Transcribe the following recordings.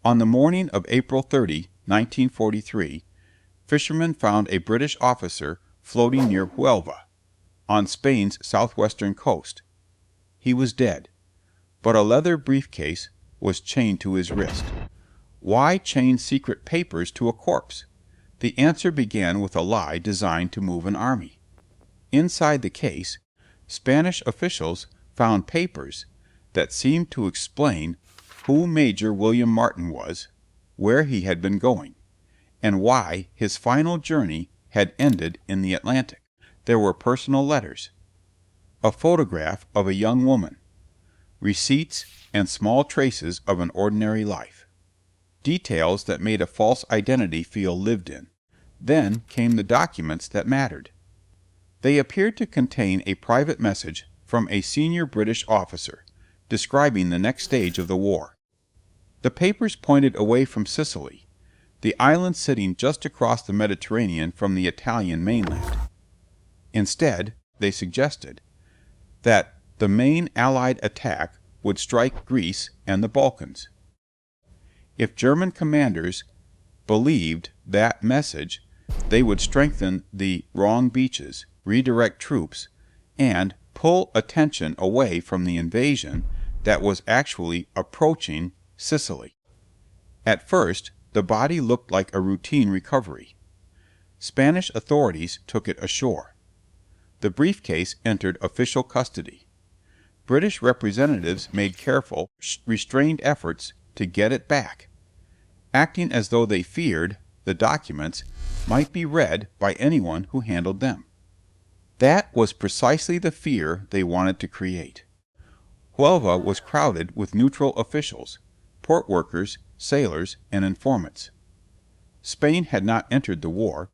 On the morning of April 30, 1943, fishermen found a British officer floating near Huelva, on Spain's southwestern coast. He was dead, but a leather briefcase was chained to his wrist. Why chain secret papers to a corpse? The answer began with a lie designed to move an army. Inside the case, Spanish officials found papers that seemed to explain who Major William Martin was, where he had been going, and why his final journey had ended in the Atlantic. There were personal letters, a photograph of a young woman, receipts and small traces of an ordinary life. Details that made a false identity feel lived in. Then came the documents that mattered. They appeared to contain a private message from a senior British officer describing the next stage of the war. The papers pointed away from Sicily, the island sitting just across the Mediterranean from the Italian mainland. Instead, they suggested that the main Allied attack would strike Greece and the Balkans. If German commanders believed that message, they would strengthen the wrong beaches, redirect troops, and pull attention away from the invasion that was actually approaching Sicily. At first, the body looked like a routine recovery. Spanish authorities took it ashore. The briefcase entered official custody. British representatives made careful, restrained efforts to get it back, acting as though they feared the documents might be read by anyone who handled them. That was precisely the fear they wanted to create. Huelva was crowded with neutral officials, port workers, sailors, and informants. Spain had not entered the war,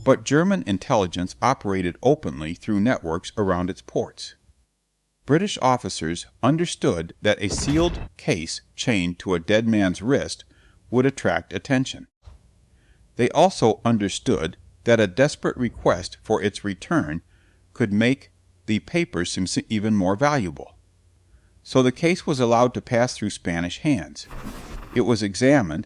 but German intelligence operated openly through networks around its ports. British officers understood that a sealed case chained to a dead man's wrist would attract attention. They also understood that a desperate request for its return could make the papers seem even more valuable. So the case was allowed to pass through Spanish hands. It was examined,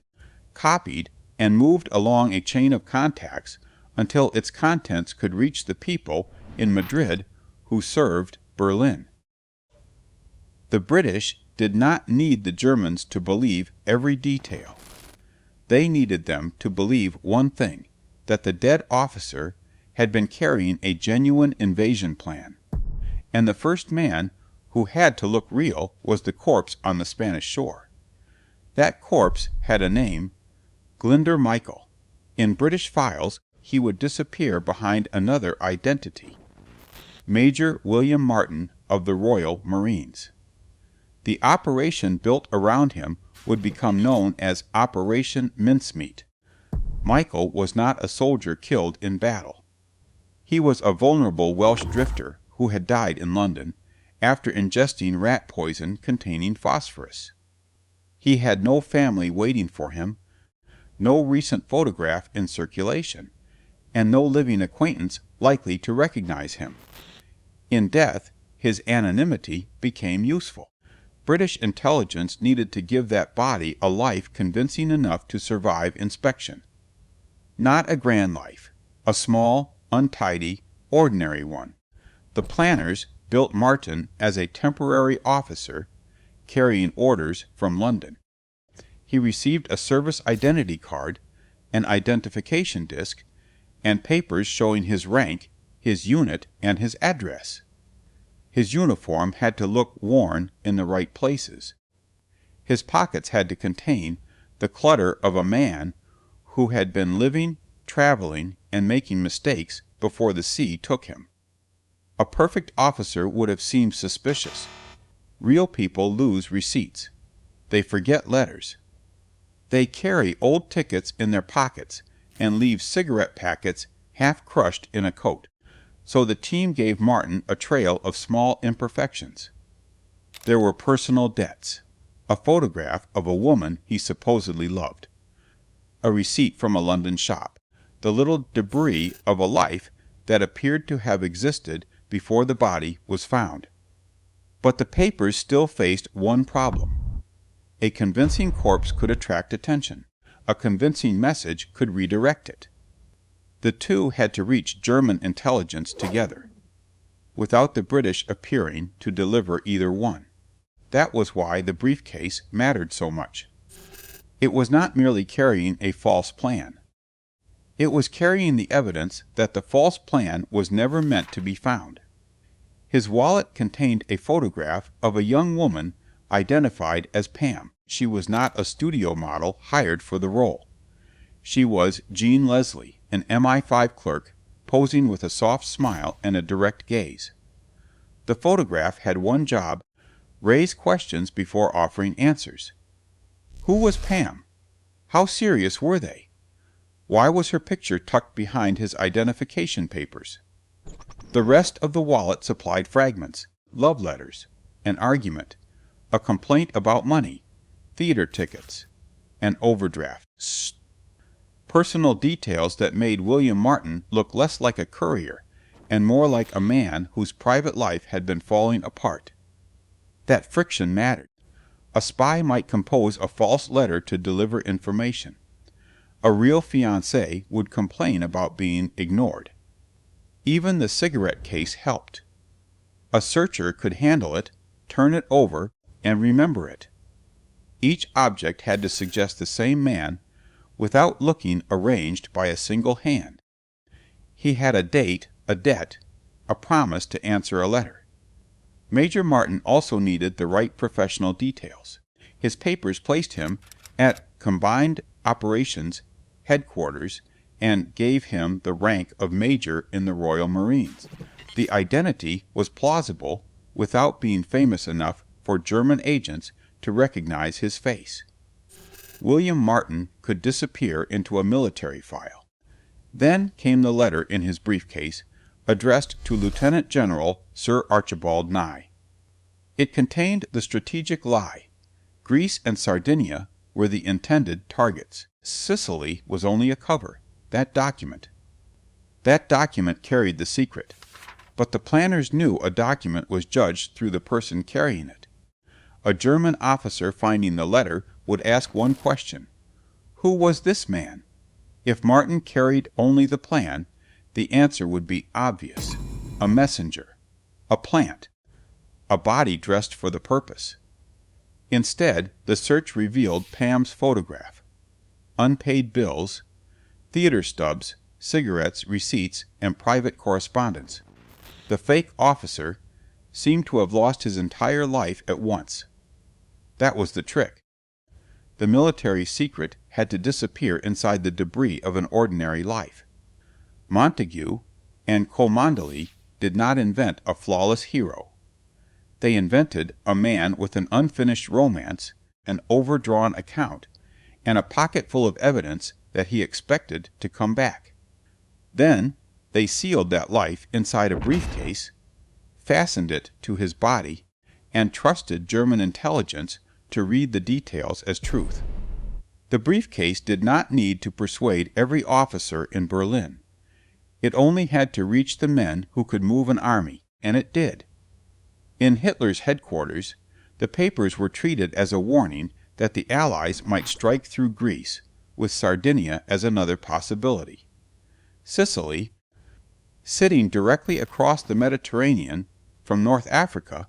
copied, and moved along a chain of contacts until its contents could reach the people in Madrid who served Berlin. The British did not need the Germans to believe every detail. They needed them to believe one thing, that the dead officer had been carrying a genuine invasion plan. And the first man who had to look real was the corpse on the Spanish shore. That corpse had a name, Glinder Michael. In British files, he would disappear behind another identity, Major William Martin of the Royal Marines. The operation built around him would become known as Operation Mincemeat. Michael was not a soldier killed in battle. He was a vulnerable Welsh drifter who had died in London after ingesting rat poison containing phosphorus. He had no family waiting for him, no recent photograph in circulation, and no living acquaintance likely to recognize him. In death, his anonymity became useful. British intelligence needed to give that body a life convincing enough to survive inspection. Not a grand life, a small, untidy, ordinary one. The planners built Martin as a temporary officer carrying orders from London. He received a service identity card, an identification disc, and papers showing his rank, his unit, and his address. His uniform had to look worn in the right places. His pockets had to contain the clutter of a man who had been living, traveling, and making mistakes before the sea took him. A perfect officer would have seemed suspicious. Real people lose receipts. They forget letters. They carry old tickets in their pockets and leave cigarette packets half crushed in a coat. So the team gave Martin a trail of small imperfections. There were personal debts, a photograph of a woman he supposedly loved, a receipt from a London shop, the little debris of a life that appeared to have existed before the body was found. But the papers still faced one problem. A convincing corpse could attract attention. A convincing message could redirect it. The two had to reach German intelligence together, without the British appearing to deliver either one. That was why the briefcase mattered so much. It was not merely carrying a false plan. It was carrying the evidence that the false plan was never meant to be found. His wallet contained a photograph of a young woman identified as Pam. She was not a studio model hired for the role. She was Jean Leslie, an MI5 clerk, posing with a soft smile and a direct gaze. The photograph had one job: raise questions before offering answers. Who was Pam? How serious were they? Why was her picture tucked behind his identification papers? The rest of the wallet supplied fragments: love letters, an argument, a complaint about money, theater tickets, an overdraft. Personal details that made William Martin look less like a courier and more like a man whose private life had been falling apart. That friction mattered. A spy might compose a false letter to deliver information. A real fiancé would complain about being ignored. Even the cigarette case helped. A searcher could handle it, turn it over, and remember it. Each object had to suggest the same man without looking arranged by a single hand. He had a date, a debt, a promise to answer a letter. Major Martin also needed the right professional details. His papers placed him at Combined Operations Headquarters and gave him the rank of Major in the Royal Marines. The identity was plausible without being famous enough for German agents to recognize his face. William Martin could disappear into a military file. Then came the letter in his briefcase, addressed to Lieutenant General Sir Archibald Nye. It contained the strategic lie. Greece and Sardinia were the intended targets. Sicily was only a cover. That document carried the secret. But the planners knew a document was judged through the person carrying it. A German officer finding the letter would ask one question: who was this man? If Martin carried only the plan, the answer would be obvious: a messenger, a plant, a body dressed for the purpose. Instead, the search revealed Pam's photograph, unpaid bills, theater stubs, cigarettes, receipts, and private correspondence. The fake officer seemed to have lost his entire life at once. That was the trick. The military secret had to disappear inside the debris of an ordinary life. Montague and Cholmondeley did not invent a flawless hero. They invented a man with an unfinished romance, an overdrawn account, and a pocket full of evidence that he expected to come back. Then they sealed that life inside a briefcase, fastened it to his body, and trusted German intelligence to read the details as truth. The briefcase did not need to persuade every officer in Berlin. It only had to reach the men who could move an army, and it did. In Hitler's headquarters, the papers were treated as a warning that the Allies might strike through Greece, with Sardinia as another possibility. Sicily, sitting directly across the Mediterranean from North Africa,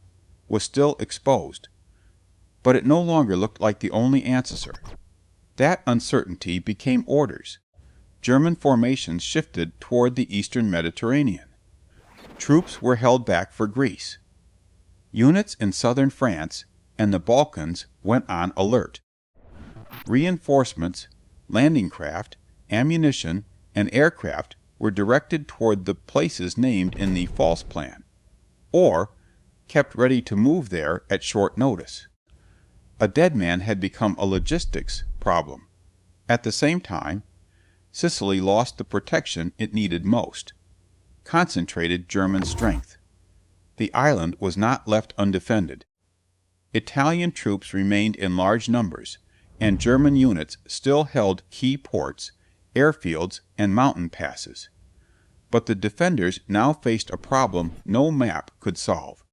was still exposed. But it no longer looked like the only answer. That uncertainty became orders. German formations shifted toward the eastern Mediterranean. Troops were held back for Greece. Units in southern France and the Balkans went on alert. Reinforcements, landing craft, ammunition, and aircraft were directed toward the places named in the false plan, or kept ready to move there at short notice. A dead man had become a logistics problem. At the same time, Sicily lost the protection it needed most: concentrated German strength. The island was not left undefended. Italian troops remained in large numbers, and German units still held key ports, airfields, and mountain passes. But the defenders now faced a problem no map could solve.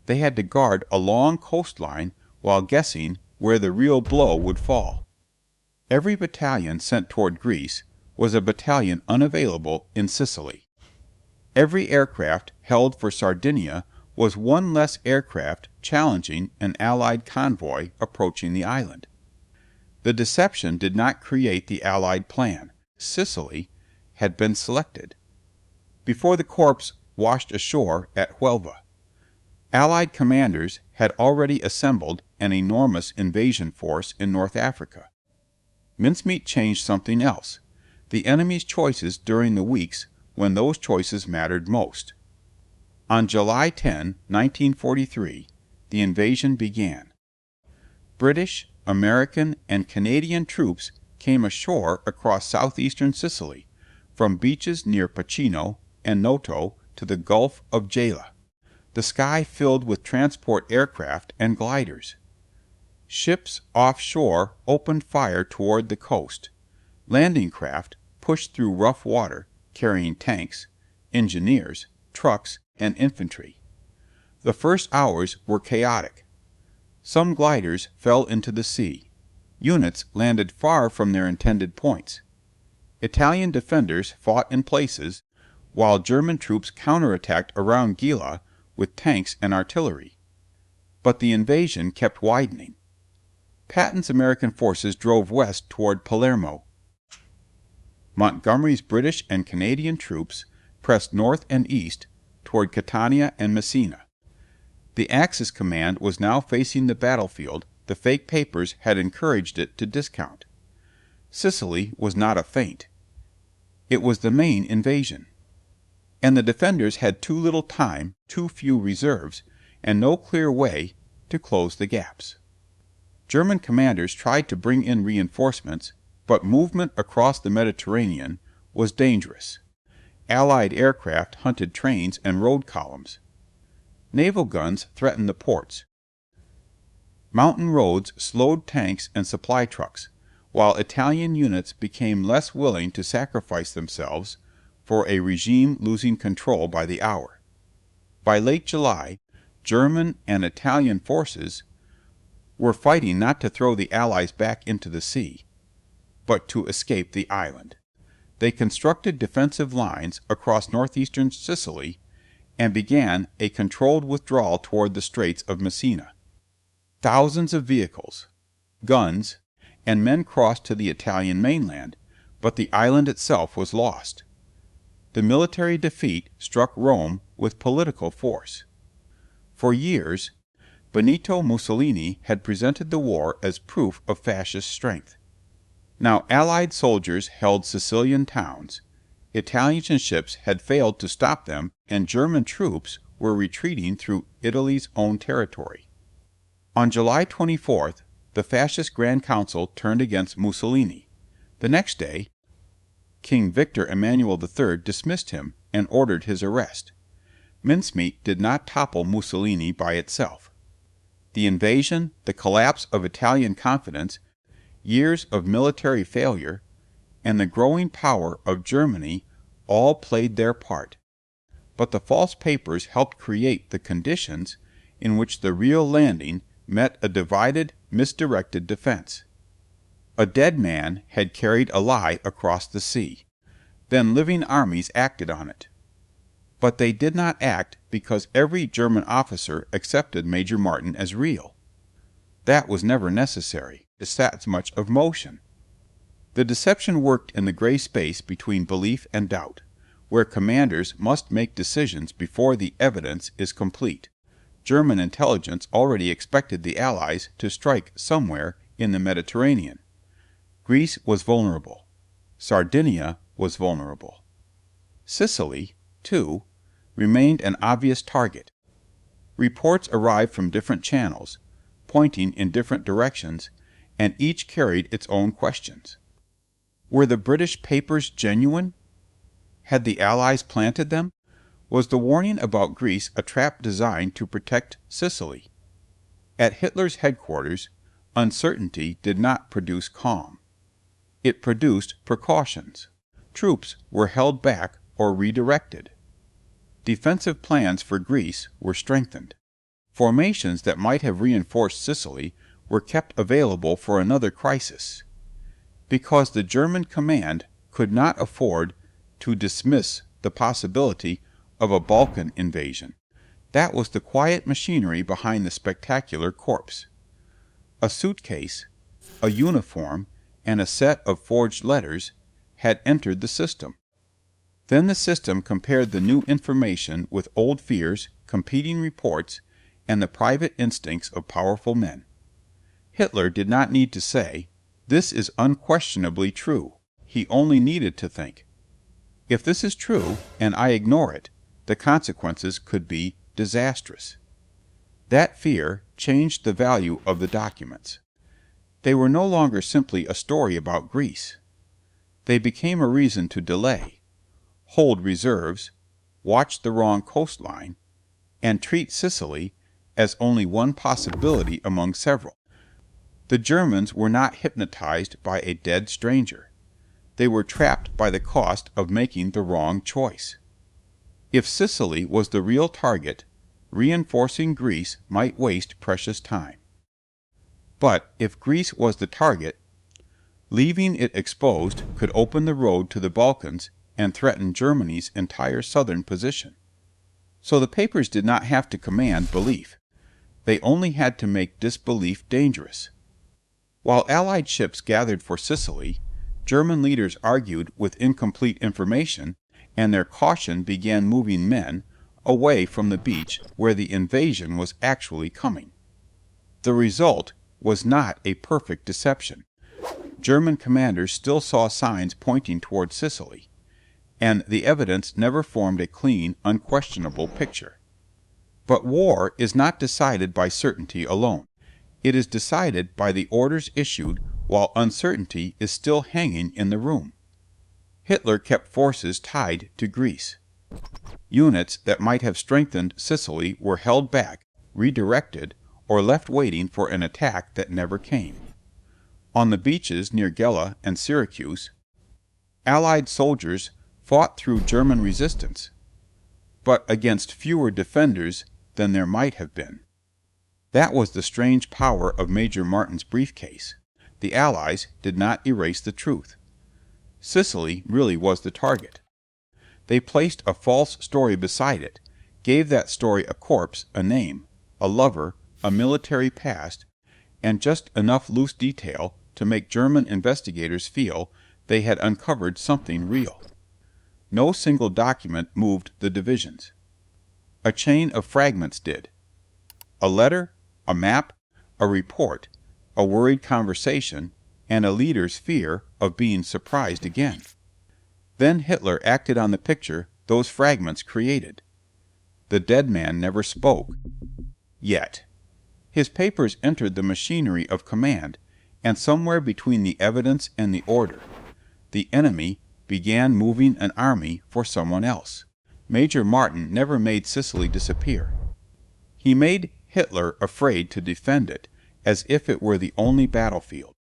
They had to guard a long coastline while guessing where the real blow would fall. Every battalion sent toward Greece was a battalion unavailable in Sicily. Every aircraft held for Sardinia was one less aircraft challenging an Allied convoy approaching the island. The deception did not create the Allied plan. Sicily had been selected. Before the corps washed ashore at Huelva, Allied commanders had already assembled an enormous invasion force in North Africa. Mincemeat changed something else, the enemy's choices during the weeks when those choices mattered most. On July 10, 1943, the invasion began. British, American, and Canadian troops came ashore across southeastern Sicily, from beaches near Pacino and Noto to the Gulf of Gela, the sky filled with transport aircraft and gliders. Ships offshore opened fire toward the coast. Landing craft pushed through rough water, carrying tanks, engineers, trucks, and infantry. The first hours were chaotic. Some gliders fell into the sea. Units landed far from their intended points. Italian defenders fought in places, while German troops counterattacked around Gela with tanks and artillery. But the invasion kept widening. Patton's American forces drove west toward Palermo. Montgomery's British and Canadian troops pressed north and east toward Catania and Messina. The Axis command was now facing the battlefield the fake papers had encouraged it to discount. Sicily was not a feint. It was the main invasion. And the defenders had too little time, too few reserves, and no clear way to close the gaps. German commanders tried to bring in reinforcements, but movement across the Mediterranean was dangerous. Allied aircraft hunted trains and road columns. Naval guns threatened the ports. Mountain roads slowed tanks and supply trucks, while Italian units became less willing to sacrifice themselves for a regime losing control by the hour. By late July, German and Italian forces were fighting not to throw the Allies back into the sea, but to escape the island. They constructed defensive lines across northeastern Sicily and began a controlled withdrawal toward the Straits of Messina. Thousands of vehicles, guns, and men crossed to the Italian mainland, but the island itself was lost. The military defeat struck Rome with political force. For years, Benito Mussolini had presented the war as proof of fascist strength. Now Allied soldiers held Sicilian towns. Italian ships had failed to stop them, and German troops were retreating through Italy's own territory. On July 24th, the fascist Grand Council turned against Mussolini. The next day, King Victor Emmanuel III dismissed him and ordered his arrest. Mincemeat did not topple Mussolini by itself. The invasion, the collapse of Italian confidence, years of military failure, and the growing power of Germany all played their part. But the false papers helped create the conditions in which the real landing met a divided, misdirected defense. A dead man had carried a lie across the sea. Then living armies acted on it. But they did not act because every German officer accepted Major Martin as real. That was never necessary. It sat much of motion. The deception worked in the gray space between belief and doubt, where commanders must make decisions before the evidence is complete. German intelligence already expected the Allies to strike somewhere in the Mediterranean. Greece was vulnerable. Sardinia was vulnerable. Sicily, too, remained an obvious target. Reports arrived from different channels, pointing in different directions, and each carried its own questions. Were the British papers genuine? Had the Allies planted them? Was the warning about Greece a trap designed to protect Sicily? At Hitler's headquarters, uncertainty did not produce calm. It produced precautions. Troops were held back or redirected. Defensive plans for Greece were strengthened. Formations that might have reinforced Sicily were kept available for another crisis, because the German command could not afford to dismiss the possibility of a Balkan invasion. That was the quiet machinery behind the spectacular corpse. A suitcase, a uniform, and a set of forged letters had entered the system. Then the system compared the new information with old fears, competing reports, and the private instincts of powerful men. Hitler did not need to say, "This is unquestionably true." He only needed to think, "If this is true, and I ignore it, the consequences could be disastrous." That fear changed the value of the documents. They were no longer simply a story about Greece. They became a reason to delay, hold reserves, watch the wrong coastline, and treat Sicily as only one possibility among several. The Germans were not hypnotized by a dead stranger. They were trapped by the cost of making the wrong choice. If Sicily was the real target, reinforcing Greece might waste precious time. But if Greece was the target, leaving it exposed could open the road to the Balkans and threaten Germany's entire southern position. So the papers did not have to command belief. They only had to make disbelief dangerous. While Allied ships gathered for Sicily, German leaders argued with incomplete information, and their caution began moving men away from the beach where the invasion was actually coming. The result was not a perfect deception. German commanders still saw signs pointing toward Sicily, and the evidence never formed a clean, unquestionable picture. But war is not decided by certainty alone. It is decided by the orders issued while uncertainty is still hanging in the room. Hitler kept forces tied to Greece. Units that might have strengthened Sicily were held back, redirected, or left waiting for an attack that never came. On the beaches near Gela and Syracuse, Allied soldiers fought through German resistance, but against fewer defenders than there might have been. That was the strange power of Major Martin's briefcase. The Allies did not erase the truth. Sicily really was the target. They placed a false story beside it, gave that story a corpse, a name, a lover, a military past, and just enough loose detail to make German investigators feel they had uncovered something real. No single document moved the divisions. A chain of fragments did. A letter, a map, a report, a worried conversation, and a leader's fear of being surprised again. Then Hitler acted on the picture those fragments created. The dead man never spoke. Yet. His papers entered the machinery of command, and somewhere between the evidence and the order, the enemy began moving an army for someone else. Major Martin never made Sicily disappear. He made Hitler afraid to defend it, as if it were the only battlefield.